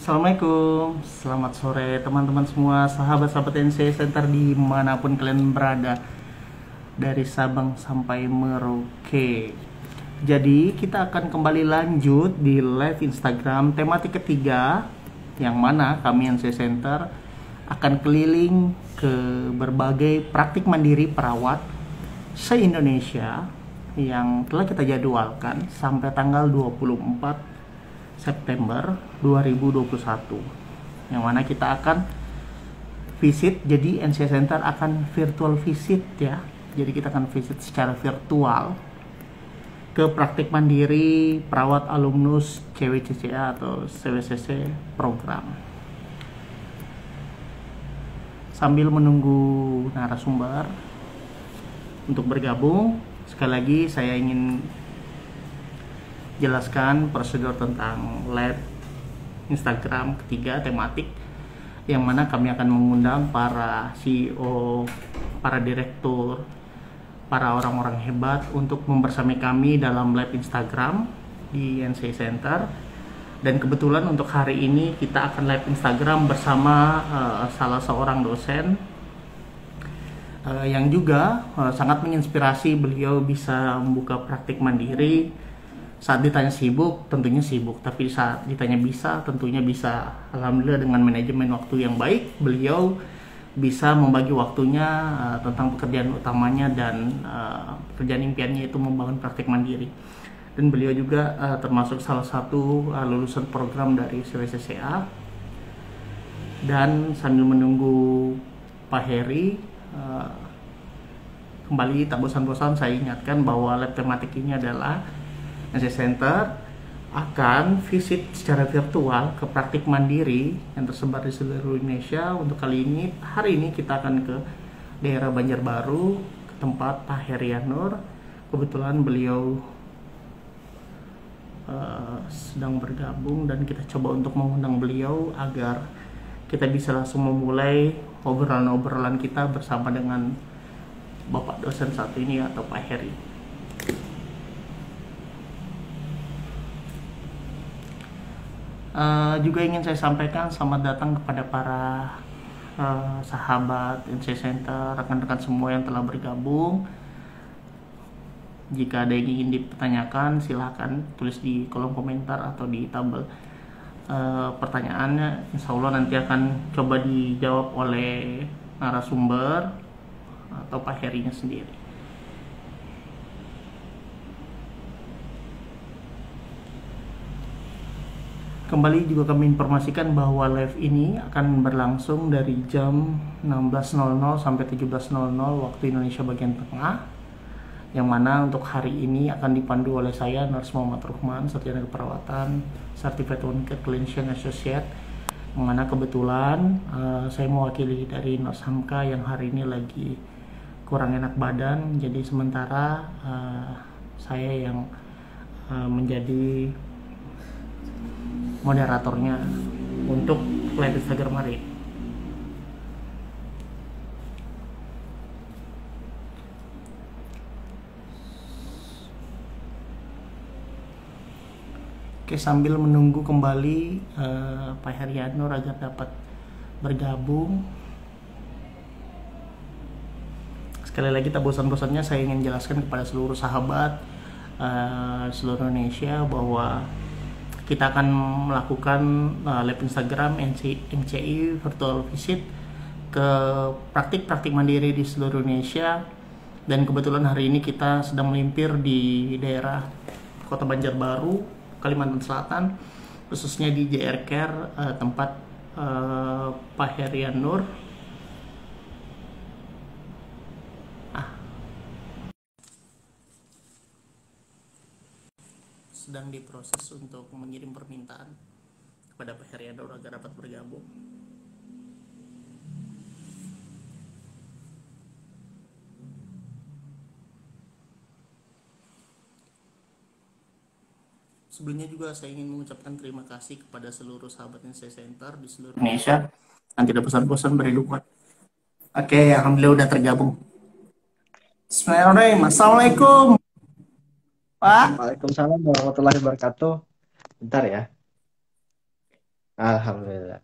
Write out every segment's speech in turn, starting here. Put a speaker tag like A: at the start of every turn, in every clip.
A: Assalamualaikum, selamat sore teman-teman semua, sahabat-sahabat NC Center dimanapun kalian berada, dari Sabang sampai Merauke. Jadi kita akan kembali lanjut di live Instagram tematik ketiga, yang mana kami NC Center akan keliling ke berbagai praktik mandiri perawat se-Indonesia yang telah kita jadwalkan sampai tanggal 24 September 2021, yang mana kita akan visit. Jadi NC Center akan virtual visit ya, jadi kita akan visit secara virtual ke praktik mandiri perawat alumnus CWCCA atau CWCC program. Sambil menunggu narasumber untuk bergabung, sekali lagi saya ingin jelaskan prosedur tentang live Instagram ketiga tematik, yang mana kami akan mengundang para CEO, para direktur, para orang-orang hebat untuk membersamai kami dalam live Instagram di NC Center. Dan kebetulan untuk hari ini kita akan live Instagram bersama salah seorang dosen yang juga sangat menginspirasi. Beliau bisa membuka praktik mandiri. Saat ditanya sibuk, tentunya sibuk, tapi saat ditanya bisa, tentunya bisa. Alhamdulillah dengan manajemen waktu yang baik, beliau bisa membagi waktunya tentang pekerjaan utamanya dan pekerjaan impiannya itu membangun praktik mandiri. Dan beliau juga termasuk salah satu lulusan program dari CWCCA. Dan sambil menunggu Pak Heri kembali, tak bosan-bosan saya ingatkan bahwa lab tematik ini adalah NC Center akan visit secara virtual ke praktik mandiri yang tersebar di seluruh Indonesia. Untuk hari ini kita akan ke daerah Banjarbaru, ke tempat Pak Herianur. Kebetulan beliau sedang bergabung dan kita coba untuk mengundang beliau agar kita bisa langsung memulai obrolan-obrolan kita bersama dengan Bapak dosen satu ini atau Pak Heri. Juga ingin saya sampaikan selamat datang kepada para sahabat NC Center, rekan-rekan semua yang telah bergabung. Jika ada yang ingin dipertanyakan, silahkan tulis di kolom komentar atau di tabel pertanyaannya. Insya Allah nanti akan coba dijawab oleh narasumber atau Pak Herinya sendiri. Kembali juga kami informasikan bahwa live ini akan berlangsung dari jam 16.00 sampai 17.00 waktu Indonesia bagian tengah, yang mana untuk hari ini akan dipandu oleh saya, Nurse Muhammad Ruhman, Sarjana Keperawatan, Certified Clinical Clinician Associate, yang mana kebetulan saya mewakili dari Nurse Hamka yang hari ini lagi kurang enak badan, jadi sementara saya yang menjadi moderatornya untuk live Instagram hari. Oke, sambil menunggu kembali Pak Herianur agar dapat bergabung, sekali lagi tak bosan-bosannya saya ingin jelaskan kepada seluruh sahabat seluruh Indonesia bahwa kita akan melakukan live Instagram NCI virtual visit ke praktik-praktik mandiri di seluruh Indonesia. Dan kebetulan hari ini kita sedang melimpir di daerah Kota Banjarbaru, Kalimantan Selatan, khususnya di JR Care, tempat Pak Herianur sedang diproses untuk mengirim permintaan kepada Pak Herianur agar dapat bergabung. Sebelumnya juga saya ingin mengucapkan terima kasih kepada seluruh sahabat NC Center di seluruh Indonesia yang tidak bosan-bosan beri dukungan. Oke, alhamdulillah udah tergabung. Bismillahirrahmanirrahim. Assalamualaikum Pak.
B: Waalaikumsalam warahmatullahi wabarakatuh. Bentar ya. Alhamdulillah.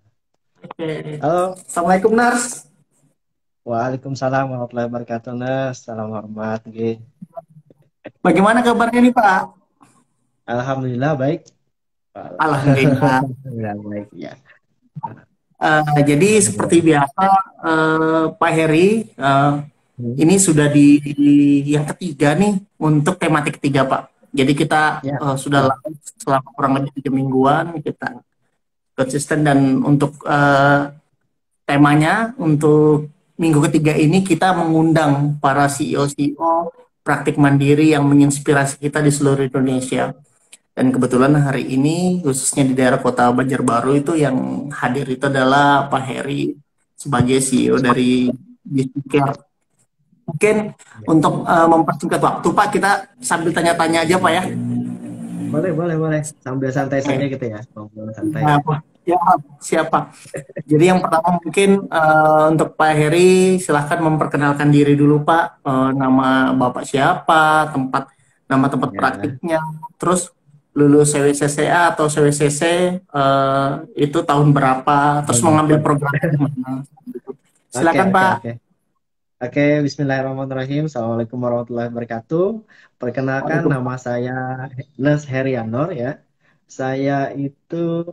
A: Oke.
B: Halo,
A: Assalamualaikum Nars.
B: Waalaikumsalam warahmatullahi wabarakatuh, Nas. Salam hormat, G.
A: Bagaimana kabarnya nih Pak?
B: Alhamdulillah baik.
A: Alhamdulillah.
B: Alhamdulillah baik, ya.
A: Jadi seperti
B: Alhamdulillah.
A: biasa Pak Heri,
B: Hmm.
A: ini sudah yang ketiga nih untuk tematik ketiga Pak. Jadi kita
B: Ya,
A: sudah
B: betul.
A: live selama kurang lebih 3 mingguan kita konsisten dan untuk temanya untuk minggu ketiga ini kita mengundang para CEO praktik mandiri yang menginspirasi kita di seluruh Indonesia. Dan kebetulan hari ini khususnya di daerah kota Banjarbaru itu yang hadir itu adalah Pak Heri sebagai CEO dari Biscare. Mungkin
B: Ya.
A: untuk mempersingkat waktu Pak, kita sambil tanya-tanya aja Pak ya.
B: Boleh, boleh, boleh. Sambil santai saja
A: Oke.
B: gitu ya. Ngobrol santai.
A: Nah, Pak. Ya, siapa? Jadi yang pertama mungkin untuk Pak Heri silahkan memperkenalkan diri dulu Pak. Nama Bapak siapa, nama tempat
B: Ya,
A: praktiknya, terus lulus CWCCA atau CWCC itu tahun berapa, terus
B: tahun
A: mengambil
B: berapa?
A: program di mana.
B: Oke,
A: Silakan
B: oke,
A: Pak.
B: oke. Oke, Bismillahirrahmanirrahim. Assalamualaikum warahmatullahi wabarakatuh. Perkenalkan, nama
A: Waalaikumsalam.
B: saya Nas Herianor ya. Saya itu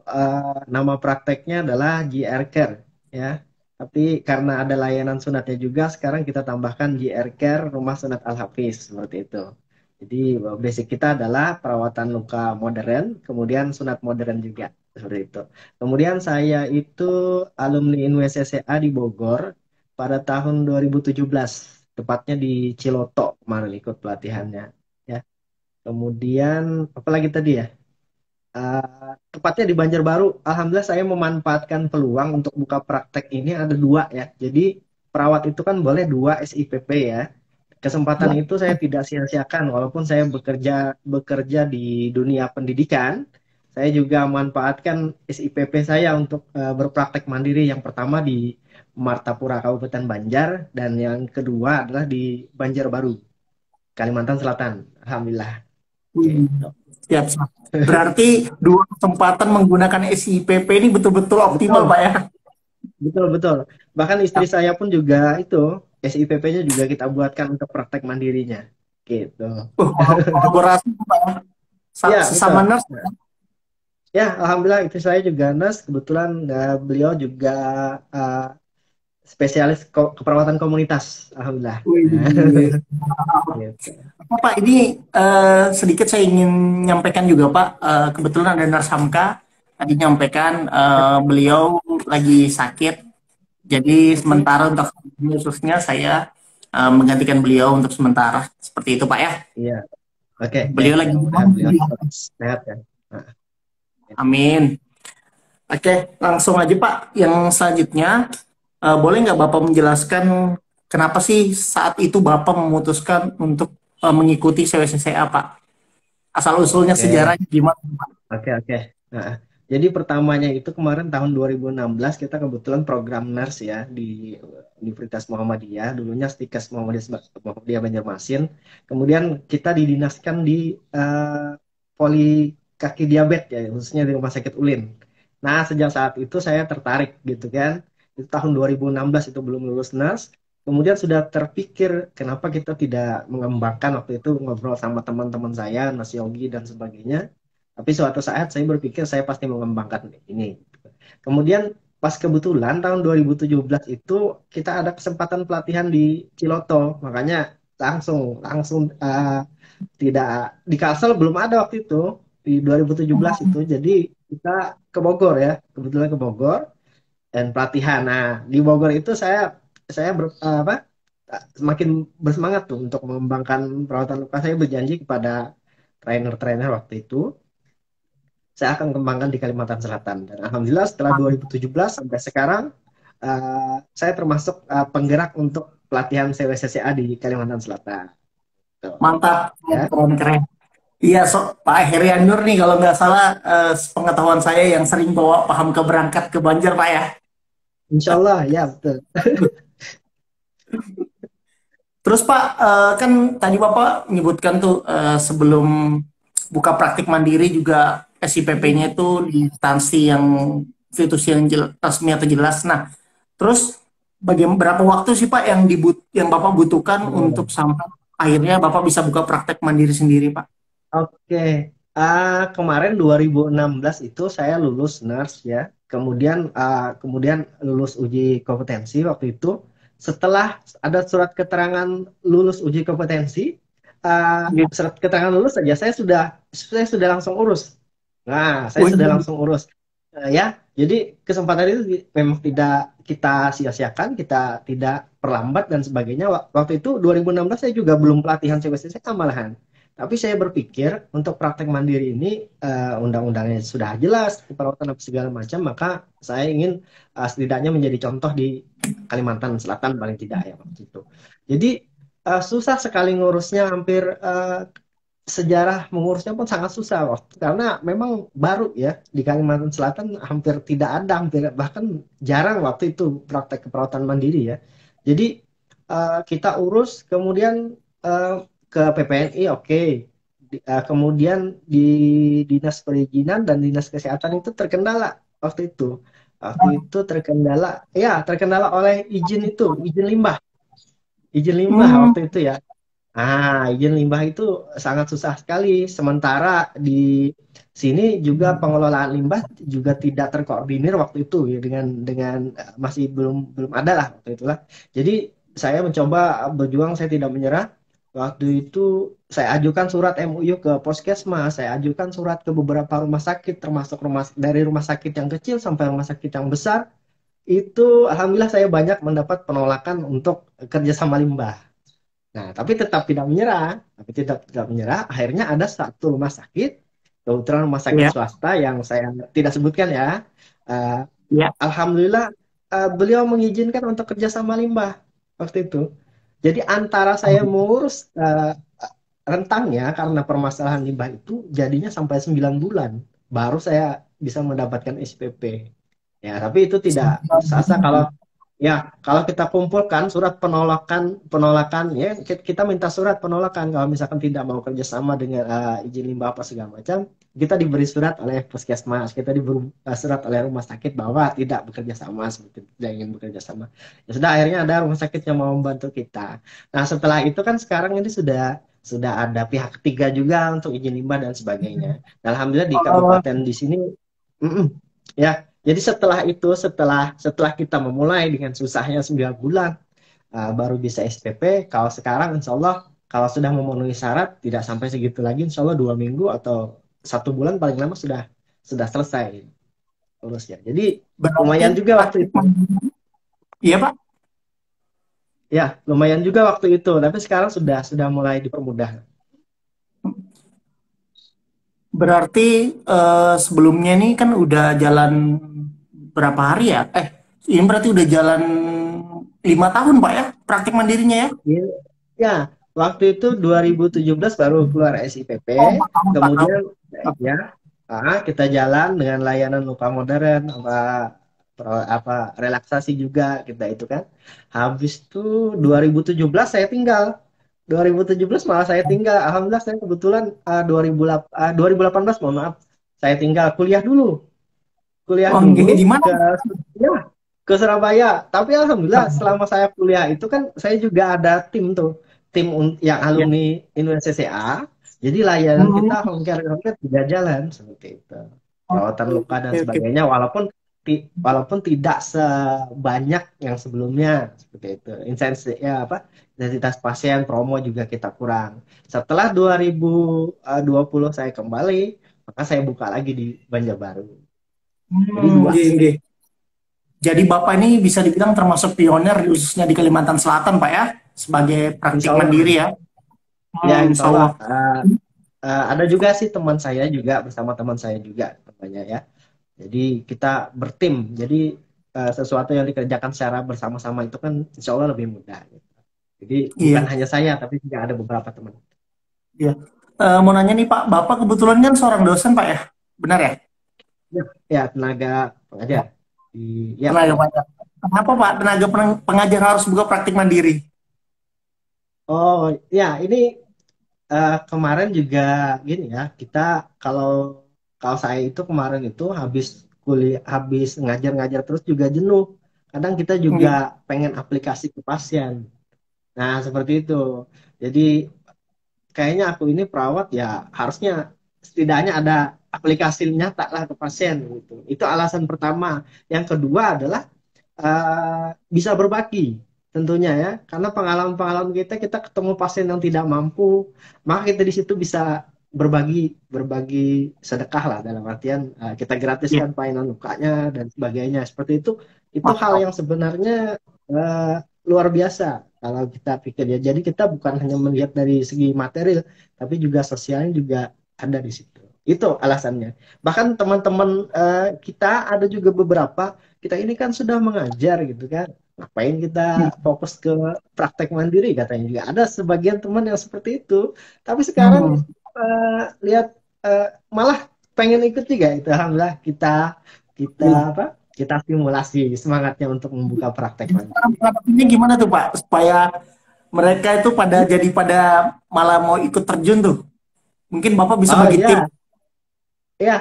B: nama prakteknya adalah GR Care ya. Tapi karena ada layanan sunatnya juga, sekarang kita tambahkan GR Care Rumah Sunat Al Hafiz seperti itu. Jadi basic kita adalah perawatan luka modern, kemudian sunat modern juga seperti itu. Kemudian saya itu alumni NWCCA di Bogor pada tahun 2017, tepatnya di Ciloto kemarin ikut pelatihannya. Ya. Kemudian apalagi tadi ya? Tepatnya di Banjarbaru, alhamdulillah saya memanfaatkan peluang untuk buka praktek ini ada dua ya. Jadi perawat itu kan boleh dua SIPP ya. Kesempatan
A: Ya.
B: itu saya tidak sia-siakan walaupun saya bekerja di dunia pendidikan. Saya juga memanfaatkan SIPP saya untuk berpraktek mandiri yang pertama di Martapura Kabupaten Banjar dan yang kedua adalah di Banjarbaru, Kalimantan Selatan. Alhamdulillah. Gitu.
A: Siap, siap. Berarti dua kesempatan menggunakan SIPP ini betul-betul optimal
B: Betul.
A: Pak ya.
B: Betul, betul. Bahkan istri saya pun juga itu SIPP-nya juga kita buatkan untuk praktek mandirinya. Gitu.
A: Kolaborasi Pak ya.
B: Ya,
A: Sesama
B: betul.
A: nurse.
B: Ya, alhamdulillah istri saya juga nurse. Kebetulan beliau juga uh, spesialis keperawatan komunitas. Alhamdulillah.
A: Wih.
B: Gitu.
A: Pak, ini sedikit saya ingin menyampaikan juga Pak. Kebetulan ada Nars Hamka tadi nyampaikan beliau lagi sakit. Jadi
B: Hmm,
A: sementara untuk khususnya saya menggantikan beliau untuk sementara. Seperti itu Pak ya.
B: iya. Oke, oke.
A: Beliau lagi
B: Mudah-mudahan beliau tetap sehat ya. Nah, gitu.
A: Amin. Oke, langsung aja Pak. Yang selanjutnya, boleh nggak Bapak menjelaskan kenapa sih saat itu Bapak memutuskan untuk mengikuti CWCCA Pak? Asal-usulnya
B: Oke.
A: sejarahnya gimana Pak?
B: Oke, oke. Nah, jadi pertamanya itu kemarin tahun 2016 kita kebetulan program NERS ya di Universitas Muhammadiyah, dulunya Stikes Muhammadiyah Banjarmasin. Kemudian kita didinaskan di poli kaki diabetes ya, khususnya di Rumah Sakit Ulin. Nah, sejak saat itu saya tertarik gitu kan. Itu tahun 2016 itu belum lulus NERS. Kemudian sudah terpikir kenapa kita tidak mengembangkan waktu itu ngobrol sama teman-teman saya, Mas Yogi dan sebagainya. Tapi suatu saat saya berpikir saya pasti mengembangkan ini. Kemudian pas kebetulan tahun 2017 itu kita ada kesempatan pelatihan di Ciloto. Makanya langsung langsung tidak di Kalsel belum ada waktu itu di 2017 itu. Jadi kita ke Bogor ya, kebetulan ke Bogor dan pelatihan. Nah, di Bogor itu apa semakin bersemangat tuh untuk mengembangkan perawatan luka. Saya berjanji kepada trainer-trainer waktu itu saya akan kembangkan di Kalimantan Selatan. Dan alhamdulillah setelah 2017 sampai sekarang saya termasuk penggerak untuk pelatihan CWCCA di Kalimantan Selatan. Tuh.
A: Mantap,
B: Ya,
A: keren keren. Iya, Pak Herian Nur nih kalau nggak salah pengetahuan saya yang sering bawa paham keberangkat ke Banjar Pak ya.
B: insya Allah ya betul.
A: Terus Pak, kan tadi Bapak menyebutkan tuh sebelum buka praktik mandiri juga SIPP-nya itu di instansi yang institusi yang resmi atau jelas. Nah, terus bagaimana berapa waktu sih Pak yang Bapak butuhkan untuk
B: Oh,
A: sampai akhirnya Bapak bisa buka praktek mandiri sendiri, Pak?
B: oke. Kemarin 2016 itu saya lulus nurse ya. Kemudian lulus uji kompetensi waktu itu. Setelah ada surat keterangan lulus uji kompetensi,
A: Iya.
B: surat keterangan lulus saja saya sudah langsung urus. Nah, saya sudah
A: Wih,
B: langsung urus. Ya, jadi kesempatan itu memang tidak kita sia-siakan, kita tidak perlambat dan sebagainya. Waktu itu 2016 saya juga belum pelatihan CPSTCK malahan. Tapi saya berpikir untuk praktek mandiri ini undang-undangnya sudah jelas, keperawatan apa segala macam, maka saya ingin setidaknya menjadi contoh di Kalimantan Selatan paling tidak ya waktu itu. Jadi susah sekali ngurusnya, hampir sejarah mengurusnya pun sangat susah waktu karena memang baru ya di Kalimantan Selatan hampir tidak ada, hampir bahkan jarang waktu itu praktek keperawatan mandiri ya. Jadi kita urus, kemudian eh, ke PPNI oke. Kemudian di dinas perizinan dan dinas kesehatan itu terkendala waktu itu. Waktu itu terkendala oleh izin limbah,
A: hmm,
B: waktu itu ya. Izin limbah itu sangat susah sekali. Sementara di sini juga pengelolaan limbah juga tidak terkoordinir waktu itu ya dengan masih belum belum ada lah waktu itulah. Jadi saya mencoba berjuang, saya tidak menyerah. Waktu itu saya ajukan surat MUU ke Puskesmas, saya ajukan surat ke beberapa rumah sakit, termasuk dari rumah sakit yang kecil sampai rumah sakit yang besar. Itu alhamdulillah saya banyak mendapat penolakan untuk kerjasama limbah. Nah, tapi tetap tidak menyerah. Tapi tidak menyerah. Akhirnya ada satu rumah sakit, kebetulan rumah sakit
A: ya,
B: swasta yang saya tidak sebutkan ya. Eh,
A: ya.
B: Alhamdulillah beliau mengizinkan untuk kerjasama limbah waktu itu. Jadi antara saya mengurus rentangnya karena permasalahan limbah itu jadinya sampai 9 bulan baru saya bisa mendapatkan SPP. Ya, tapi itu tidak sah kalau ya, kalau kita kumpulkan surat penolakan, ya kita minta surat penolakan kalau misalkan tidak mau kerjasama dengan izin limbah apa segala macam, kita diberi surat oleh puskesmas, kita diberi surat oleh rumah sakit bahwa tidak bekerja sama, seperti itu, tidak ingin bekerja sama. Ya sudah, akhirnya ada rumah sakit yang mau membantu kita. Nah, setelah itu kan sekarang ini sudah ada pihak ketiga juga untuk izin limbah dan sebagainya. Dan alhamdulillah di
A: Oh,
B: kabupaten di sini, mm-mm, ya. Jadi setelah itu, setelah kita memulai dengan susahnya 9 bulan, baru bisa SPP. Kalau sekarang, insya Allah, kalau sudah memenuhi syarat, tidak sampai segitu lagi, insya Allah 2 minggu atau 1 bulan paling lama sudah selesai urusnya. Jadi
A: berarti
B: lumayan juga waktu
A: praktik
B: itu.
A: mandiri. Iya, Pak.
B: Ya, lumayan juga waktu itu. Tapi sekarang sudah mulai dipermudah.
A: Berarti sebelumnya ini kan udah jalan berapa hari ya? Ini berarti udah jalan 5 tahun, Pak ya, praktik mandirinya ya?
B: Ya, ya, waktu itu 2017 baru keluar SIPP,
A: Oh, 4 tahun, 4 tahun.
B: kemudian ya kita jalan dengan layanan lupa modern, apa relaksasi juga kita itu kan. Habis itu 2017 saya tinggal. 2017 malah saya tinggal. Alhamdulillah saya kebetulan 2018 mohon maaf. Saya tinggal kuliah
A: Oh,
B: dulu
A: di mana?
B: ke ya, ke Surabaya. Tapi alhamdulillah selama saya kuliah itu kan saya juga ada yang
A: Ya.
B: alumni Indonesia CCA. Jadi layanan kita
A: Hmm,
B: home care tidak jalan seperti itu. Perawatan
A: oke,
B: luka dan
A: oke, oke.
B: sebagainya walaupun tidak sebanyak yang sebelumnya seperti itu. Intensitas pasien promo juga kita kurang. Setelah 2020 saya kembali, maka saya buka lagi di Banjarbaru. Jadi dua.
A: Iya, iya. Jadi Bapak ini bisa dibilang termasuk pionir khususnya di Kalimantan Selatan, Pak ya, sebagai
B: Insya
A: praktik
B: Allah.
A: mandiri ya.
B: Ya, insya
A: Insya
B: Allah.
A: Allah.
B: Ada juga sih teman saya juga, bersama teman saya juga namanya ya. Jadi kita bertim. Jadi sesuatu yang dikerjakan secara bersama-sama itu kan insya Allah lebih mudah, gitu. Jadi bukan
A: Iya,
B: hanya saya, tapi juga ada beberapa teman.
A: iya. Mau nanya nih Pak, Bapak kebetulan kan seorang dosen Pak ya, benar ya?
B: Ya, ya, tenaga pengajar. Di, ya,
A: Tenaga
B: betul.
A: pengajar. Kenapa Pak tenaga pengajar harus buka praktik mandiri?
B: Oh, ya, ini kemarin juga gini ya, kita kalau kalau saya itu kemarin itu habis kuliah habis ngajar-ngajar terus juga jenuh. Kadang kita juga
A: Iya.
B: pengen aplikasi ke pasien. Nah, seperti itu. Jadi kayaknya aku ini perawat ya harusnya setidaknya ada aplikasi nyata lah ke pasien gitu. Itu alasan pertama. Yang kedua adalah bisa berbagi tentunya ya, karena pengalaman-pengalaman kita ketemu pasien yang tidak mampu, maka kita di situ bisa berbagi berbagi sedekah lah, dalam artian kita
A: Iya.
B: gratiskan pelayanan lukanya dan sebagainya seperti itu hal
A: Mantap.
B: yang sebenarnya eh, luar biasa kalau kita pikir ya. Jadi kita bukan hanya melihat dari segi material, tapi juga sosialnya juga ada di situ. Itu alasannya. Bahkan teman-teman kita ada juga beberapa, kita ini kan sudah mengajar gitu kan. Ngapain kita fokus ke praktek mandiri, katanya juga. Ada sebagian teman yang seperti itu. Tapi sekarang
A: Hmm.
B: lihat malah pengen ikut juga itu. Alhamdulillah kita kita
A: Iya.
B: apa? Kita stimulasi semangatnya untuk membuka praktek
A: Jadi cara
B: mandiri.
A: mengatasinya gimana tuh Pak? Supaya mereka itu pada malah mau ikut terjun tuh. Mungkin Bapak bisa
B: Oh
A: bagi tim.
B: ya, ya,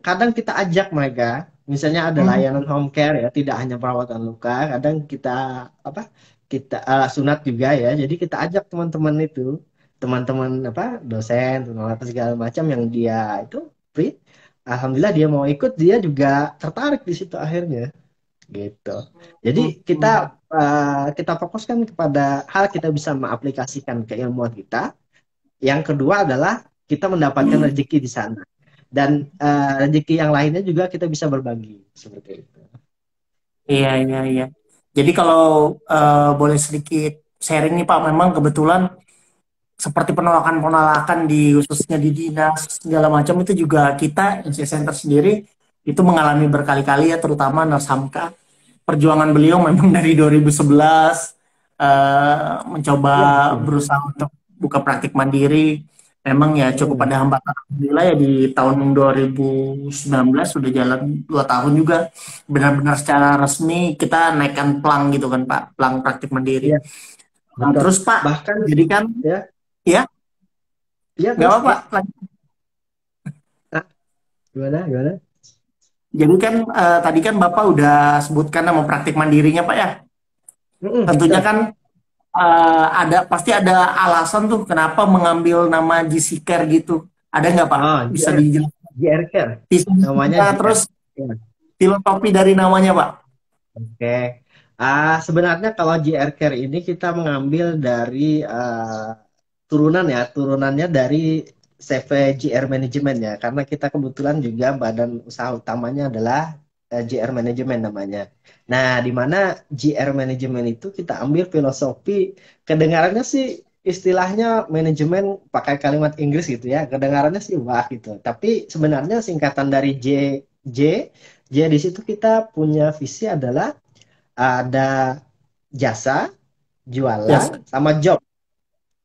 B: kadang kita ajak mereka, misalnya ada
A: Hmm.
B: layanan home care ya, tidak hanya perawatan luka, kadang kita apa? Kita sunat juga ya. Jadi kita ajak teman-teman itu, teman-teman apa? Dosen, teman apa segala macam yang dia itu free. Alhamdulillah dia mau ikut, dia juga tertarik di situ akhirnya gitu. Jadi kita
A: Hmm.
B: kita fokuskan kepada hal kita bisa mengaplikasikan keilmuan kita. Yang kedua adalah kita mendapatkan rezeki di sana. Dan rezeki yang lainnya juga kita bisa berbagi. Seperti itu.
A: Iya, iya, iya. Jadi kalau boleh sedikit sharing nih Pak, memang kebetulan seperti penolakan-penolakan di khususnya di dinas segala macam itu juga kita NC Center sendiri itu mengalami berkali-kali ya, terutama Nurse Hamka. Perjuangan beliau memang dari 2011 mencoba
B: Ya, betul.
A: berusaha untuk buka praktik mandiri. Memang ya cukup
B: Hmm.
A: ada hambatan. Alhamdulillah ya di tahun 2019 sudah jalan 2 tahun juga benar-benar secara resmi kita naikkan plang gitu kan Pak, plang praktik mandiri.
B: Iya,
A: Nah,
B: betul.
A: terus Pak,
B: Bahkan
A: jadi kan
B: ya,
A: ya
B: ya
A: nggak
B: terus
A: apa-apa.
B: ya. Ah, gimana? Gimana?
A: Jadi kan tadi kan Bapak udah sebutkan nama praktik mandirinya Pak ya. Tentunya
B: Betul.
A: kan ada pasti ada alasan tuh kenapa mengambil nama GC Care gitu. Ada nggak Pak?
B: Oh,
A: Bisa dijelaskan?
B: GR Care. Namanya GR.
A: Terus
B: Ya.
A: filosofi dari namanya Pak.
B: Oke. Sebenarnya kalau GR Care ini kita mengambil dari turunan ya, turunannya dari CV GR Management ya, karena kita kebetulan juga badan usaha utamanya adalah GR Management namanya. Nah, di mana GR Management itu kita ambil filosofi, kedengarannya sih istilahnya manajemen pakai kalimat Inggris gitu ya, kedengarannya sih wah gitu. Tapi sebenarnya singkatan dari J, J di situ kita punya visi adalah ada jasa,
A: Ya.
B: jualan, sama job.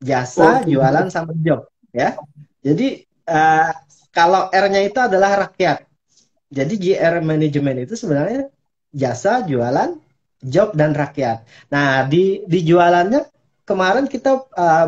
B: Jasa,
A: Oh,
B: jualan, sama job. Ya. Jadi eh, kalau R-nya itu adalah rakyat. Jadi GR manajemen itu sebenarnya jasa, jualan, job, dan rakyat. Nah, di jualannya kemarin kita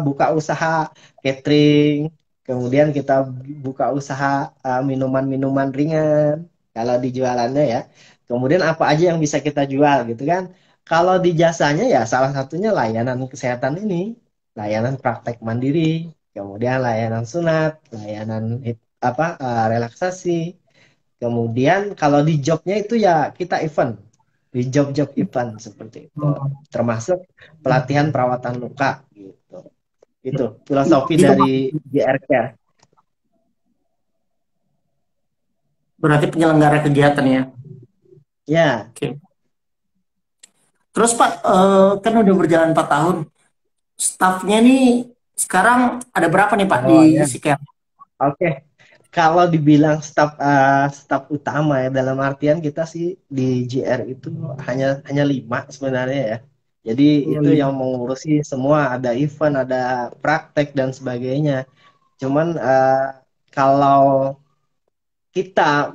B: buka usaha catering, kemudian kita buka usaha minuman-minuman ringan. Kalau di jualannya ya, kemudian apa aja yang bisa kita jual gitu kan? Kalau di jasanya ya salah satunya layanan kesehatan ini, layanan praktek mandiri, kemudian layanan sunat, layanan relaksasi. Kemudian kalau di jobnya itu ya kita event, di job-job event seperti itu. Termasuk pelatihan perawatan luka gitu. Itu filosofi
A: gitu
B: dari
A: Pak.
B: GR Care.
A: Berarti penyelenggara kegiatan ya.
B: Ya,
A: Oke. Terus Pak, kan udah berjalan 4 tahun. Stafnya nih sekarang ada berapa nih Pak di
B: oh ya,
A: GC Care?
B: oke. Kalau dibilang staf utama ya, dalam artian kita sih di GR itu hanya 5 sebenarnya ya. Jadi
A: Oh,
B: itu yang
A: iya.
B: mengurusi semua, ada event, ada praktek dan sebagainya. Cuman kalau kita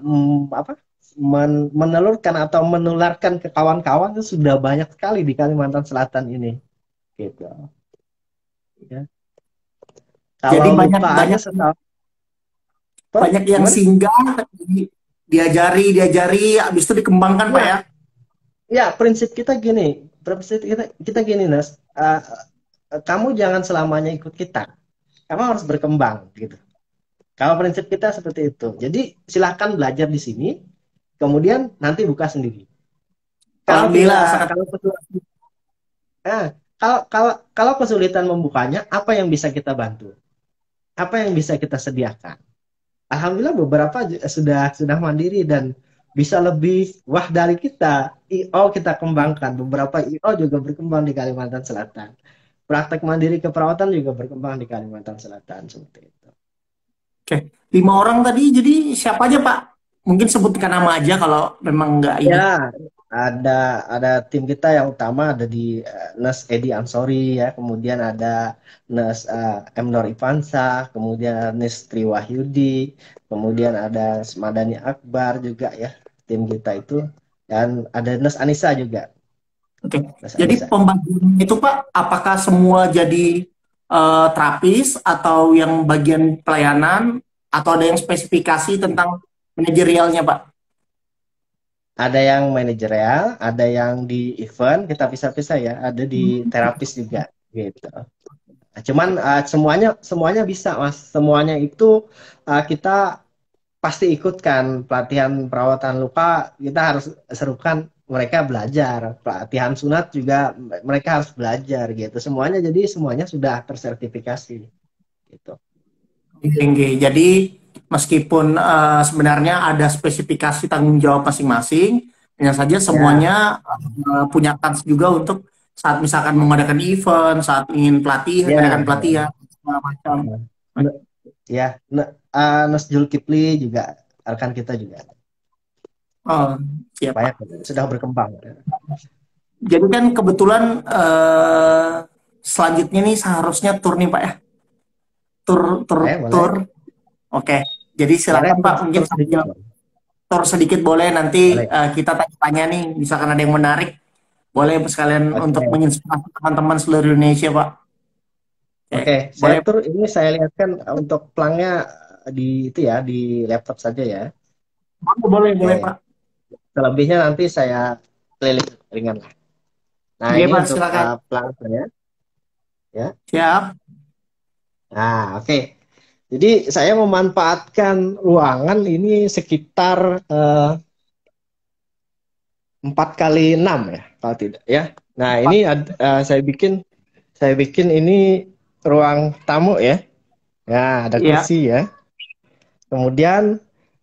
B: menelurkan atau menularkan ke kawan-kawan itu sudah banyak sekali di Kalimantan Selatan ini gitu ya.
A: Jadi
B: Kalau
A: banyak
B: luka aja
A: banyak
B: setahu apa
A: banyak yang
B: gimana.
A: singgah diajari, habis itu dikembangkan Pak
B: Ya,
A: ya.
B: ya, prinsip kita gini, Nas. Kamu jangan selamanya ikut kita. Kamu harus berkembang, gitu. Kalau prinsip kita seperti itu. Jadi silahkan belajar di sini, kemudian nanti buka sendiri. Kalau
A: Alhamdulillah
B: tidak,
A: sangat.
B: eh, kalau kesulitan membukanya, apa yang bisa kita bantu? Apa yang bisa kita sediakan? Alhamdulillah beberapa sudah mandiri dan bisa lebih wah dari kita. IO kita kembangkan, beberapa IO juga berkembang di Kalimantan Selatan. Praktek mandiri keperawatan juga berkembang di Kalimantan Selatan seperti itu.
A: Oke, 5 orang tadi. Jadi siapa aja Pak? Mungkin sebutkan nama aja kalau memang nggak ini.
B: Ya, ada ada tim kita yang utama ada di Nes Edi Ansori ya, kemudian ada Nes M Nur Ivansa, kemudian Nes Tri Wahyudi, kemudian ada Madani Akbar juga ya, tim kita itu, dan ada Nes Anissa juga,
A: Oke,
B: Nes
A: jadi
B: Anissa.
A: pembagian itu Pak, apakah semua jadi terapis atau yang bagian pelayanan atau ada yang spesifikasi tentang manajerialnya Pak?
B: Ada yang manajerial, ada yang di event, kita pisah-pisah ya, ada di terapis juga gitu. Nah, cuman semuanya semuanya bisa Mas, semuanya itu kita pasti ikutkan pelatihan perawatan luka, kita harus serukan mereka belajar pelatihan sunat juga, mereka harus belajar gitu, semuanya, jadi semuanya sudah tersertifikasi gitu.
A: Oke, jadi meskipun sebenarnya ada spesifikasi tanggung jawab masing-masing, hanya saja
B: Ya,
A: semuanya punya kans juga untuk saat misalkan mengadakan event, saat ingin pelatihan,
B: ya,
A: mengadakan pelatihan, segala macam.
B: N- ya, Nas Zulkifli juga rekan kita juga
A: Oh, siap Pak.
B: banyak sudah berkembang.
A: Jadi kan kebetulan selanjutnya nih seharusnya tur nih Pak ya, tur tur
B: Boleh, boleh,
A: tur. Oke, jadi
B: boleh,
A: silakan Pak, mungkin
B: terus sedikit
A: sambil
B: boleh.
A: tur sedikit boleh, nanti
B: Boleh.
A: kita tanya-tanya nih, misalkan ada yang menarik, boleh sekalian untuk
B: Oke.
A: menginspirasi teman-teman seluruh Indonesia Pak. Oke,
B: Oke, saya
A: boleh.
B: tur ini saya lihatkan untuk pelangnya di itu ya, di laptop saja ya.
A: Boleh, boleh
B: Oke,
A: Pak.
B: selebihnya nanti saya keliling ringan lah. Nah,
A: Oke
B: ini
A: Pak,
B: untuk
A: silakan.
B: pelang saya ya.
A: Siap.
B: Nah, oke. Jadi saya memanfaatkan ruangan ini sekitar 4 kali 6 ya, kalau tidak ya. Nah, ini saya bikin ini ruang tamu ya. Nah, ada
A: Iya.
B: kursi ya. Kemudian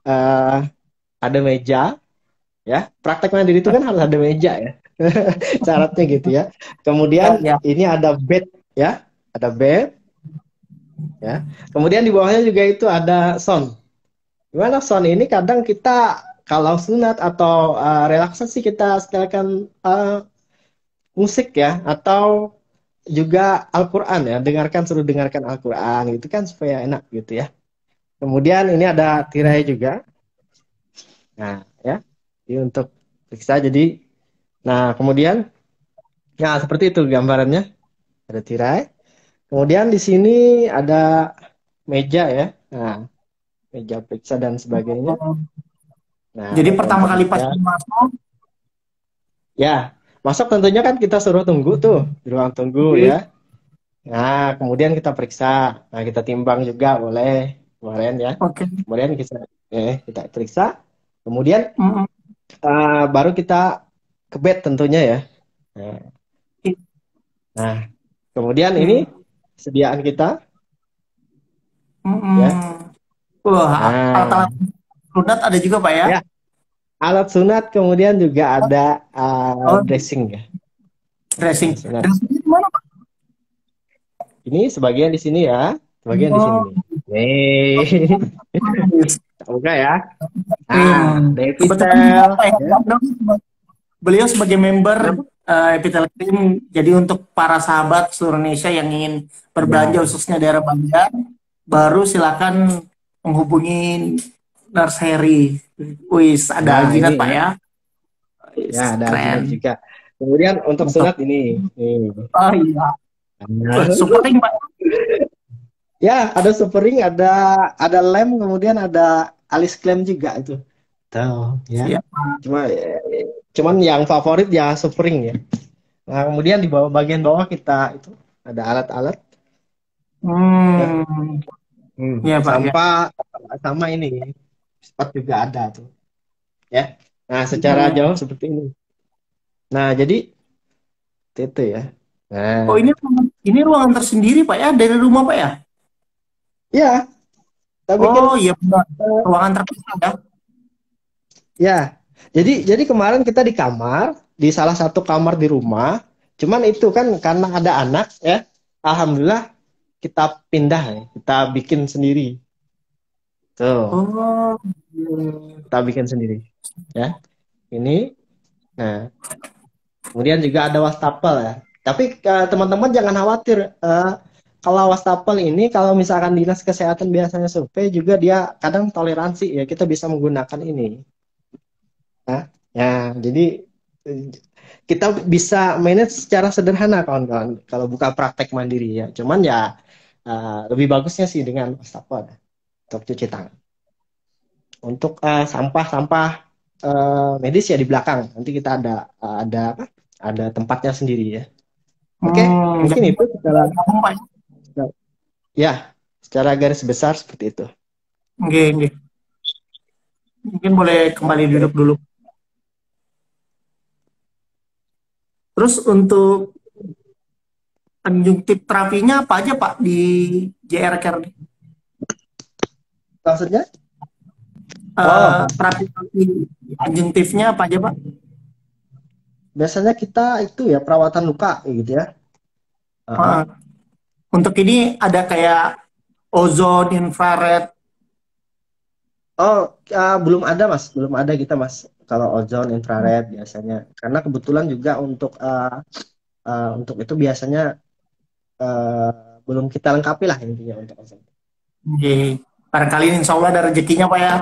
B: eh, ada meja ya. Praktek mandiri itu kan harus ada meja ya. Syaratnya gitu ya. Kemudian
A: Ya, ya.
B: ini ada bed ya, ada bed ya. Kemudian di bawahnya juga itu ada sound. Gimana sound ini kadang kita kalau sunat atau relaksasi kita setelkan musik ya, atau juga Al-Quran ya, suruh dengarkan Al-Quran gitu kan supaya enak gitu ya. Kemudian ini ada tirai juga. Nah, ya. Ini untuk periksa. Jadi, nah kemudian, ya seperti itu gambarannya. Ada tirai. Kemudian di sini ada meja ya. Nah, meja periksa dan sebagainya. Nah,
A: Jadi
B: ada
A: pertama
B: tombol
A: kali pas
B: meja.
A: masuk,
B: Ya, masuk tentunya kan kita suruh tunggu tuh di ruang tunggu ya.
A: oke.
B: Nah, kemudian kita periksa. Nah, kita timbang juga boleh kemarin ya.
A: Oke.
B: Kemudian kita periksa. Kemudian
A: Mm-mm.
B: baru kita ke bed tentunya ya. Nah, nah, kemudian ini
A: Mm.
B: sediaan kita ya.
A: Mm-mm. Wah,
B: Nah,
A: alat-alat lunak ada juga Pak ya?
B: ya, alat sunat kemudian juga ada
A: Oh,
B: dressing ya.
A: dressing.
B: Sunat.
A: Dressing di mana Pak?
B: Ini sebagian di sini ya, sebagian di sini
A: Oh,
B: nih. Nih, buka ya. Nah,
A: krim. Kebetulan
B: Devitel
A: Pak ya,
B: ya.
A: beliau sebagai member
B: Kenapa?
A: Epitel Krim, jadi untuk para sahabat seluruh Indonesia yang ingin berbelanja
B: Ya,
A: khususnya daerah Banjar, baru silakan menghubungi Nurse Harry. Wis, ada
B: nah ini
A: aljinat Pak
B: ya.
A: ya.
B: Ya,
A: Wis,
B: ada jinak
A: keren.
B: juga. Kemudian untuk
A: Mantap.
B: sunat ini. Nih.
A: Oh iya. Wah,
B: Nah,
A: super ring Pak.
B: ya, ada supering, ada lem, kemudian ada alis klem juga itu. Tahu ya.
A: Siap.
B: Cuma cuman yang favorit ya Spring ya. Nah, kemudian di bawah bagian bawah kita itu ada alat-alat ya.
A: Hmm, ya Pak ya.
B: Sampah sama ini spot juga ada tuh ya. Nah, secara
A: Hmm.
B: jauh seperti ini. Nah, jadi itu ya.
A: Oh
B: Nah,
A: ini ruangan tersendiri Pak ya dari rumah Pak ya?
B: ya, kita bikin
A: Oh iya benar.
B: eh,
A: Ruangan terpisah ya.
B: ya. Jadi kemarin kita di kamar, di salah satu kamar di rumah. Cuman itu kan karena ada anak ya. Alhamdulillah kita pindah ya, kita bikin sendiri. Tuh,
A: Oh, iya.
B: kita bikin sendiri. Ya, ini. Nah, kemudian juga ada wastafel ya. Tapi teman-teman jangan khawatir. Kalau wastafel ini, kalau misalkan dinas kesehatan biasanya survei juga dia kadang toleransi ya. Kita bisa menggunakan ini. Nah, ya, jadi eh, kita bisa manage secara sederhana kawan-kawan. Kalau buka praktek mandiri ya. Cuman ya lebih bagusnya sih dengan wastafel ya, untuk cuci tangan. Untuk sampah-sampah medis ya di belakang. Nanti kita ada apa? Ada tempatnya sendiri ya. Oke, mungkin
A: Jangan
B: itu secara
A: ngomong Pak.
B: ya secara garis besar seperti itu.
A: Oke, oke. Mungkin boleh kembali
B: Oke.
A: duduk dulu. Terus untuk konjungtif terapinya apa aja Pak di JR Care?
B: Maksudnya? Oh,
A: Terapi konjungtifnya apa aja Pak?
B: biasanya kita itu ya perawatan luka gitu ya.
A: Uh,
B: Aha.
A: untuk ini ada kayak ozon, infrared.
B: Oh, belum ada Mas, belum ada kita Mas. Kalau ozon, infrared biasanya. Karena kebetulan juga untuk itu biasanya eh, belum kita lengkapi lah intinya untuk ozon.
A: Oke. Barangkali insya Allah ada rezekinya Pak ya.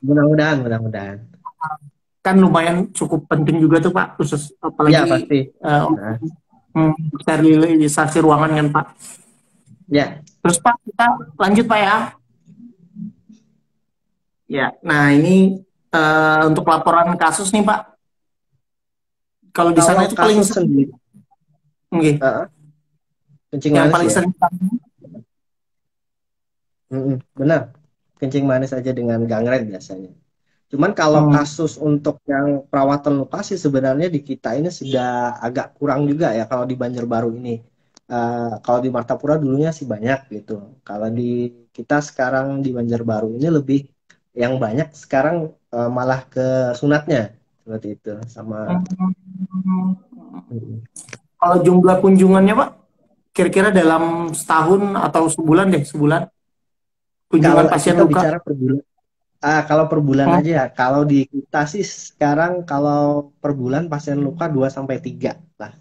B: Mudah-mudahan, mudah-mudahan.
A: Kan lumayan cukup penting juga tuh Pak, khusus
B: Ya
A: apalagi
B: pasti.
A: uh,
B: Nah,
A: sterilisasi ruangan kan Pak.
B: ya.
A: Terus Pak, kita lanjut Pak ya. Ya, nah ini untuk laporan kasus nih Pak. Kalau di sana
B: Kalau
A: itu paling
B: kasus
A: sering,
B: sendiri,
A: nggih,
B: uh, kencing
A: yang
B: manis
A: paling
B: ya.
A: sering.
B: Benar. Kencing manis aja dengan gangrel biasanya. Cuman kalau
A: Hmm,
B: kasus untuk yang perawatan luka sih sebenarnya di kita ini sudah agak kurang juga ya kalau di Banjarbaru ini. Kalau di Martapura dulunya sih banyak gitu. Kalau di kita sekarang di Banjarbaru ini lebih yang banyak sekarang malah ke sunatnya seperti itu sama. Mm.
A: Kalau jumlah kunjungannya Pak, kira-kira dalam setahun atau sebulan deh, sebulan kunjungan
B: Kalau
A: pasien
B: kita
A: luka.
B: bicara per bulan, kalau per bulan
A: Hmm,
B: aja ya. Kalau di kita sih sekarang kalau per bulan pasien luka 2 sampai 3 lah.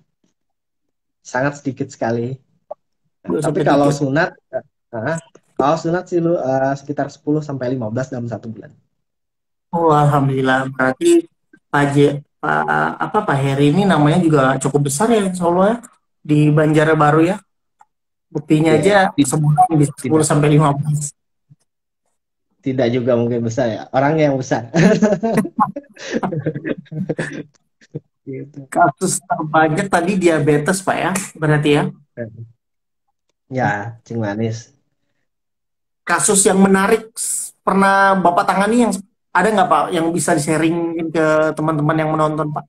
B: Sangat sedikit sekali. Nah,
A: dua
B: tapi
A: sampai
B: kalau
A: tiga.
B: sunat, kalau sunat sih lu sekitar 10 sampai 15 dalam satu bulan.
A: Oh, alhamdulillah. Berarti Pak J, Pak apa Pak Heri ini namanya juga cukup besar ya, insya Allah ya di Banjarbaru ya. Buktinya
B: Ya,
A: aja sebulan bisa 10
B: tidak
A: sampai 15.
B: tidak juga mungkin besar ya. Orangnya yang besar. Gitu.
A: Kasus terbanyak tadi diabetes Pak ya, berarti ya.
B: Ya, cing manis.
A: Kasus yang menarik pernah Bapak tangani yang ada nggak Pak yang bisa di-sharing ke teman-teman yang menonton Pak?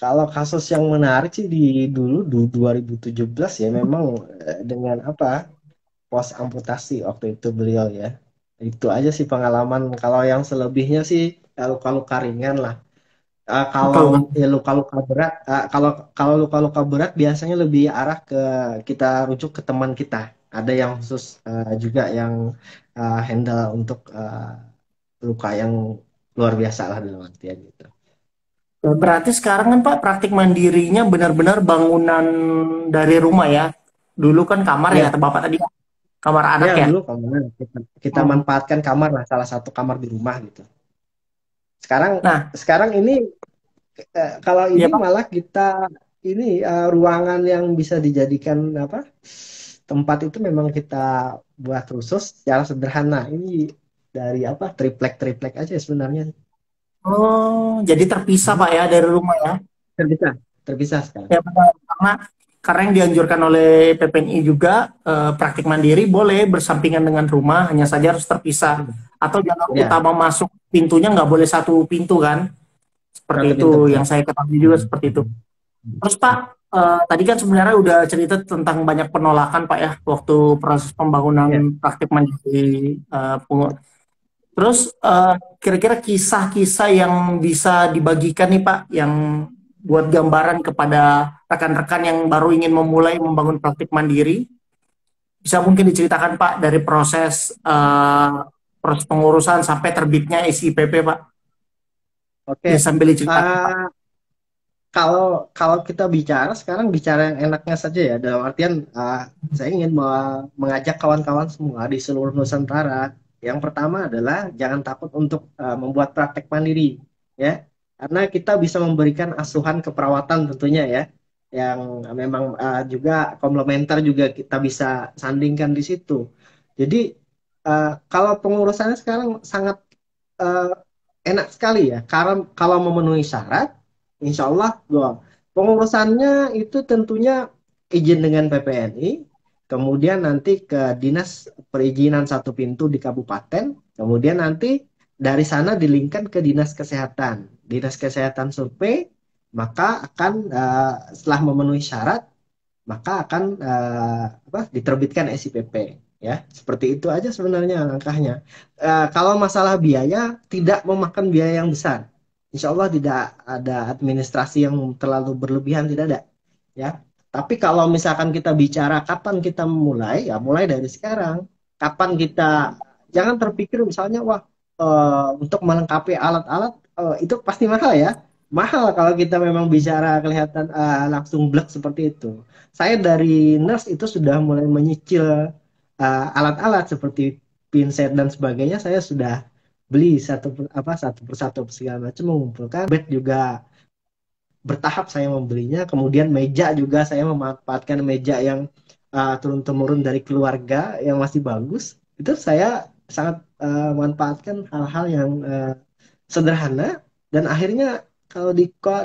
B: Kalau kasus yang menarik sih di 2017 ya memang dengan apa pos amputasi waktu itu beliau ya. Itu aja sih pengalaman. Kalau yang selebihnya sih luka-luka ringan lah. Kalau
A: Betul kan?
B: ya luka-luka berat, kalau kalau luka-luka berat biasanya lebih arah ke kita rujuk ke teman kita. Ada yang khusus juga yang handle untuk luka yang luar biasa lah dalam artian gitu.
A: Berarti sekarang kan Pak praktik mandirinya benar-benar bangunan dari rumah ya. Dulu kan kamar ya
B: Ya,
A: kata Bapak tadi, kamar
B: ya
A: anak ya.
B: dulu kamar kita
A: Hmm.
B: manfaatkan kamar lah salah satu kamar di rumah gitu. Sekarang
A: Nah,
B: sekarang ini kalau
A: iya
B: ini
A: Pak.
B: malah kita ini ruangan yang bisa dijadikan tempat itu memang kita buat khusus secara sederhana. Ini dari apa triplek aja sebenarnya.
A: Oh, jadi terpisah
B: Mhm.
A: Pak ya dari rumah ya?
B: Terpisah, terpisah sekarang.
A: Ya benar. Karena yang dianjurkan oleh PPNI juga praktik mandiri boleh bersampingan dengan rumah, hanya saja harus terpisah.
B: Mhm.
A: Atau jalan
B: Ya,
A: utama masuk pintunya nggak boleh satu pintu kan?
B: satu
A: Seperti
B: pintu
A: itu
B: betul.
A: yang saya ketahui juga
B: Mhm.
A: seperti itu.
B: Mhm.
A: Terus Pak, tadi kan sebenarnya udah cerita tentang banyak penolakan Pak ya waktu proses
B: Ya.
A: pembangunan praktik mandiri. Terus kira-kira kisah-kisah yang bisa dibagikan nih Pak, yang buat gambaran kepada rekan-rekan yang baru ingin memulai membangun praktik mandiri, bisa mungkin diceritakan Pak dari proses pengurusan sampai terbitnya SIPP Pak.
B: Oke.
A: Ya sambil diceritakan Pak.
B: Ah, kalau kalau kita bicara sekarang bicara yang enaknya saja ya dalam artian saya ingin mengajak kawan-kawan semua di seluruh Nusantara. Yang pertama adalah jangan takut untuk membuat praktek mandiri ya. Karena kita bisa memberikan asuhan keperawatan tentunya ya yang memang juga komplementer juga kita bisa sandingkan di situ. Jadi kalau pengurusannya sekarang sangat eh, enak sekali ya. Karena kalau memenuhi syarat, insya Allah pengurusannya itu tentunya izin dengan PPNI, kemudian nanti ke dinas perizinan satu pintu di kabupaten, kemudian nanti dari sana dilingkan ke dinas kesehatan. Dinas kesehatan survei, maka akan setelah memenuhi syarat maka akan diterbitkan SIPP ya seperti itu aja sebenarnya langkahnya. Kalau masalah biaya tidak memakan biaya yang besar, Insya Allah tidak ada administrasi yang terlalu berlebihan, tidak ada ya. Tapi kalau misalkan kita bicara kapan kita memulai, ya mulai dari sekarang. Kapan kita jangan terpikir misalnya wah untuk melengkapi alat-alat itu pasti mahal ya. Mahal kalau kita memang bicara kelihatan langsung blek seperti itu. Saya dari nurse itu sudah mulai menyicil alat-alat seperti pinset dan sebagainya. Saya sudah beli satu persatu segala macam, mengumpulkan bed juga bertahap saya membelinya. Kemudian meja juga saya memanfaatkan meja yang turun temurun dari keluarga yang masih bagus. Itu saya sangat memanfaatkan hal-hal yang sederhana dan akhirnya kalau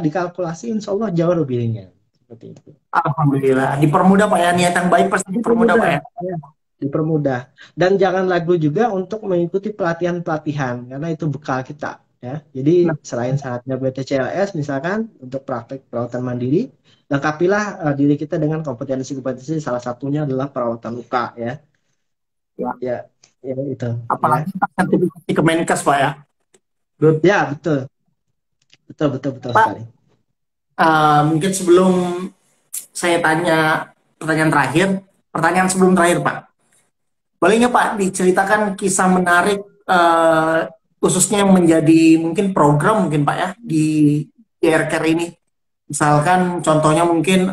B: dikalkulasi insya Allah jauh lebih ringan seperti itu.
A: Alhamdulillah. Dipermudah Pak ya, niat yang baik pasti dipermudah Pak
B: Dipermudah,
A: ya.
B: ya. Dipermudah. Dan jangan ragu juga untuk mengikuti pelatihan-pelatihan karena itu bekal kita ya. Jadi
A: Nah,
B: selain syaratnya BPCLS misalkan untuk praktek perawatan mandiri, lengkapilah diri kita dengan kompetensi-kompetensi salah satunya adalah perawatan luka ya.
A: ya.
B: Ya, ya itu ya.
A: Apalagi Pak sertifikasi Kemenkes Pak ya. Good.
B: Ya, betul. Betul, betul, betul
A: Pak,
B: sekali.
A: mungkin sebelum saya tanya pertanyaan terakhir, pertanyaan sebelum terakhir Pak. Boleh nggak Pak diceritakan kisah menarik khususnya yang menjadi mungkin program mungkin Pak ya di Aircare ini. Misalkan contohnya mungkin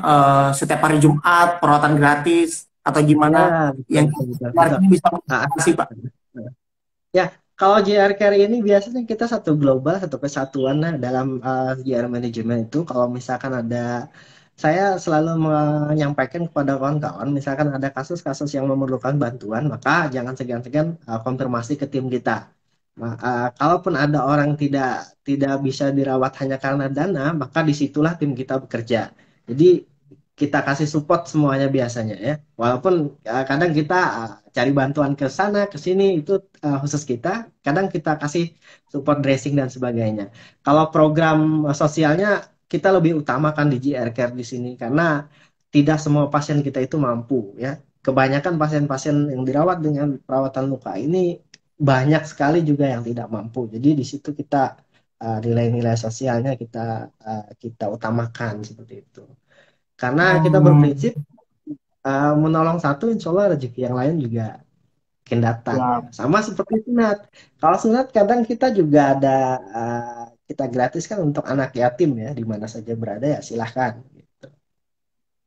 A: setiap hari Jumat perawatan gratis atau
B: Ya,
A: gimana
B: betul,
A: yang
B: betul, betul,
A: menarik
B: betul.
A: ini bisa
B: Ah,
A: menginspirasi Pak.
B: Ya, kalau JR Carry ini biasanya kita satu global, satu kesatuan nah, dalam JR Management itu. Kalau misalkan ada, saya selalu menyampaikan kepada kawan-kawan, misalkan ada kasus-kasus yang memerlukan bantuan, maka jangan segan-segan konfirmasi ke tim kita. Kalaupun ada orang tidak bisa dirawat hanya karena dana, maka disitulah tim kita bekerja. Jadi kita kasih support semuanya biasanya ya. Walaupun kadang kita cari bantuan ke sana ke sini itu khusus kita. Kadang kita kasih support dressing dan sebagainya. Kalau program sosialnya kita lebih utamakan di GR Care di sini karena tidak semua pasien kita itu mampu ya. Kebanyakan pasien-pasien yang dirawat dengan perawatan luka ini banyak sekali juga yang tidak mampu. Jadi di situ kita nilai-nilai sosialnya kita utamakan seperti itu. Karena kita
A: Hmm,
B: berprinsip menolong satu, insya Allah rezeki yang lain juga akan datang.
A: ya.
B: Ya. Sama seperti sunat. Kalau sunat kadang kita juga ada kita gratis kan untuk anak yatim ya, di mana saja berada ya silahkan. Gitu.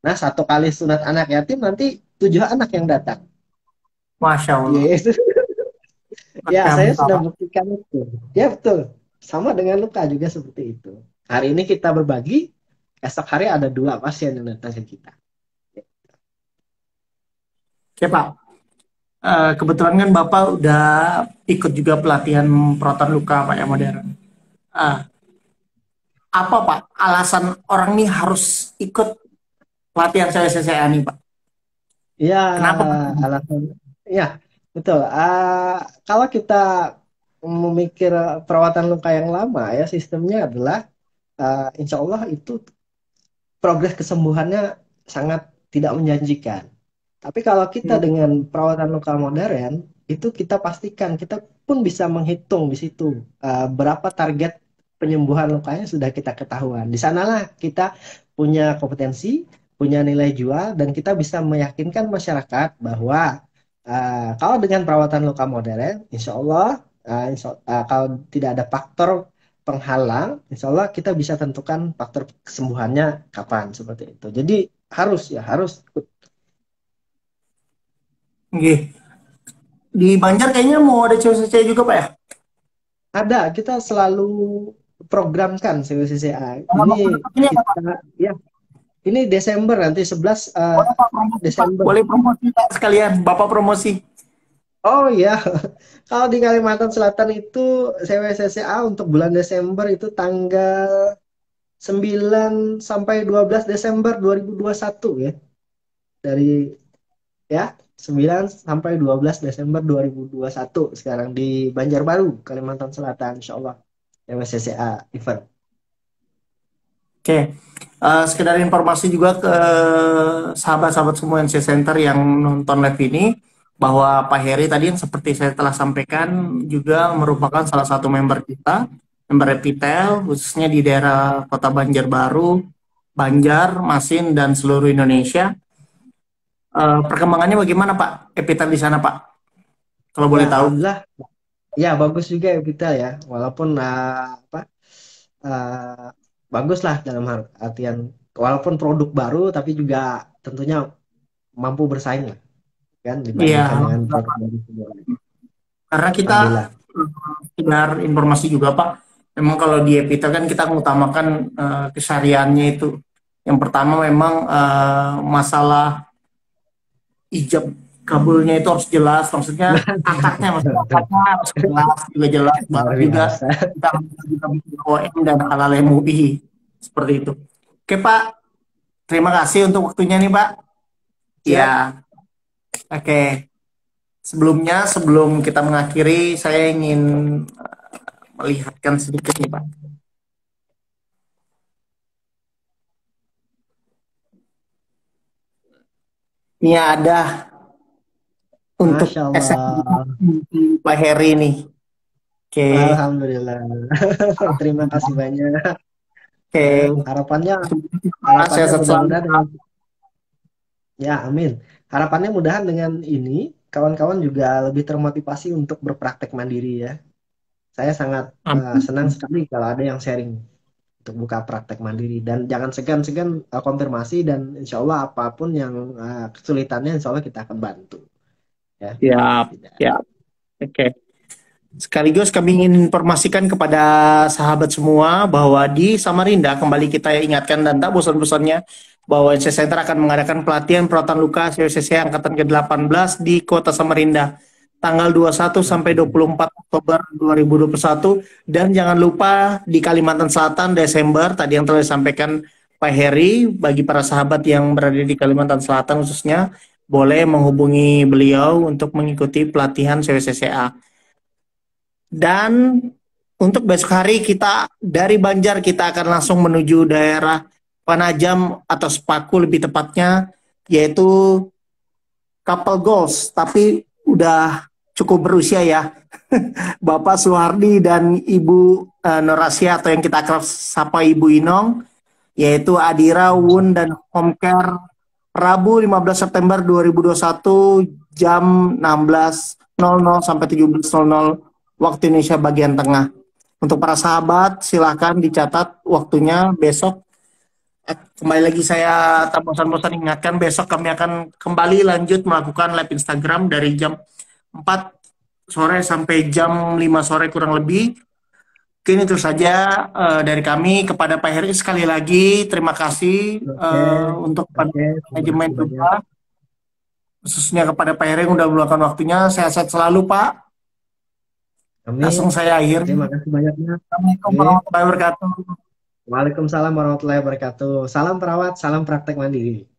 B: Nah satu kali sunat anak yatim nanti 7 anak yang datang.
A: Masya Allah.
B: Yes. Ya
A: Masya
B: saya sudah
A: Allah.
B: buktikan itu. Ya betul. Sama dengan luka juga seperti itu. Hari ini kita berbagi, esok hari ada 2 pasien yang datang ke kita.
A: Oke Pak. kebetulan kan Bapak udah ikut juga pelatihan perawatan luka Pak yang modern. Eh, apa Pak alasan orang nih harus ikut pelatihan CSCA nih Pak?
B: Ya,
A: Kenapa Pak?
B: alasan, ya betul. Kalau kita memikir perawatan luka yang lama ya, sistemnya adalah insya Allah itu progres kesembuhannya sangat tidak menjanjikan. Tapi kalau kita
A: Hmm.
B: dengan perawatan luka modern, itu kita pastikan, kita pun bisa menghitung di situ berapa target penyembuhan lukanya sudah kita ketahuan. Di sanalah kita punya kompetensi, punya nilai jual, dan kita bisa meyakinkan masyarakat bahwa kalau dengan perawatan luka modern, insya Allah, kalau tidak ada faktor penghalang, insya Allah kita bisa tentukan faktor kesembuhannya kapan seperti itu. Jadi harus ya harus
A: Nggih. Di Banjar kayaknya mau ada CSCA juga Pak ya?
B: ada, kita selalu programkan CWCCA. Ini
A: Ini apa Pak?
B: kita ya ini Desember nanti 11
A: Boleh Pak promosi Pak?
B: Desember.
A: Boleh promosi Pak sekalian, Bapak promosi.
B: Oh iya, kalau di Kalimantan Selatan itu CWCCA untuk bulan Desember itu tanggal 9 sampai 12 Desember 2021 ya. Dari ya 9 sampai 12 Desember 2021 sekarang di Banjarbaru, Kalimantan Selatan, insya Allah. MSCCA event.
A: Oke, sekedar informasi juga ke sahabat-sahabat semua NC Center yang nonton live ini, bahwa Pak Heri tadi yang seperti saya telah sampaikan juga merupakan salah satu member kita, member Epitel, khususnya di daerah Kota Banjarbaru, Banjar, Masin, dan seluruh Indonesia. Perkembangannya bagaimana Pak Epitel di sana Pak? Kalau
B: Ya,
A: boleh tahu.
B: alhamdulillah. Ya, bagus juga ya kita ya. Walaupun apa uh, bagus lah dalam artian walaupun produk baru tapi juga tentunya mampu bersaing lah kan
A: Iya,
B: dibandingkan dengan produk baru sebelumnya.
A: karena kita
B: Alhamdulillah.
A: sekedar informasi juga Pak, memang kalau di Epita kan kita mengutamakan kesehariannya itu. Yang pertama memang masalah ijab kabulnya itu harus jelas, maksudnya akadnya, maksudnya akadnya harus jelas, juga jelas, baru
B: Luar
A: juga
B: biasa.
A: kita juga bikin OM dan halal MUI seperti itu. Oke Pak, terima kasih untuk waktunya nih Pak.
B: Siap.
A: Ya, oke. Sebelumnya, sebelum kita mengakhiri, saya ingin melihatkan sedikit nih Pak. Ini ada untuk
B: Masya
A: SMA
B: Allah.
A: Pak Heri nih. Oke,
B: Alhamdulillah. Terima kasih banyak. Ya,
A: oke.
B: harapannya
A: Saya
B: harapannya
A: selalu.
B: mudah-mudahan dengan ya, amin. Harapannya mudahan dengan ini kawan-kawan juga lebih termotivasi untuk berpraktek mandiri ya. Saya sangat senang
A: Amin.
B: sekali kalau ada yang sharing untuk buka praktek mandiri dan jangan segan-segan konfirmasi dan insya Allah apapun yang kesulitannya insya Allah kita akan bantu ya.
A: Siap,
B: Tidak.
A: siap. Oke. Sekaligus kami ingin informasikan kepada sahabat semua bahwa di Samarinda kembali kita ingatkan dan tak bosan-bosannya bahwa NC Center akan mengadakan pelatihan perawatan luka CWCC Angkatan ke-18 di Kota Samarinda tanggal 21 sampai 24 Oktober 2021, dan jangan lupa di Kalimantan Selatan Desember tadi yang telah disampaikan Pak Heri. Bagi para sahabat yang berada di Kalimantan Selatan khususnya boleh menghubungi beliau untuk mengikuti pelatihan CWCCA. Dan untuk besok hari kita dari Banjar kita akan langsung menuju daerah Panajam atau Sepaku lebih tepatnya, yaitu Kapal Goals, tapi udah cukup berusia ya. Bapak Suhardi dan Ibu Norasia atau yang kita akrab sapa Ibu Inong, yaitu Adira, Wun, dan Home Care, Rabu 15 September 2021 jam 16.00 sampai 17.00 waktu Indonesia bagian tengah. Untuk para sahabat, silahkan dicatat waktunya besok. Kembali lagi saya tak bosan-bosan ingatkan, besok kami akan kembali lanjut melakukan live Instagram dari jam 4 sore sampai jam 5 sore kurang lebih. Mungkin itu saja dari kami kepada Pak Heri. Sekali lagi terima kasih
B: Oke,
A: untuk
B: oke, terima
A: manajemen
B: kasih banyak.
A: juga. khususnya kepada Pak Hering udah meluangkan waktunya. Sehat-sehat selalu Pak.
B: Amin.
A: Langsung saya akhiri.
B: Terima kasih banyaknya.
A: Assalamualaikum
B: Oke.
A: warahmatullahi wabarakatuh.
B: Waalaikumsalam warahmatullahi wabarakatuh. Salam perawat, salam praktek mandiri.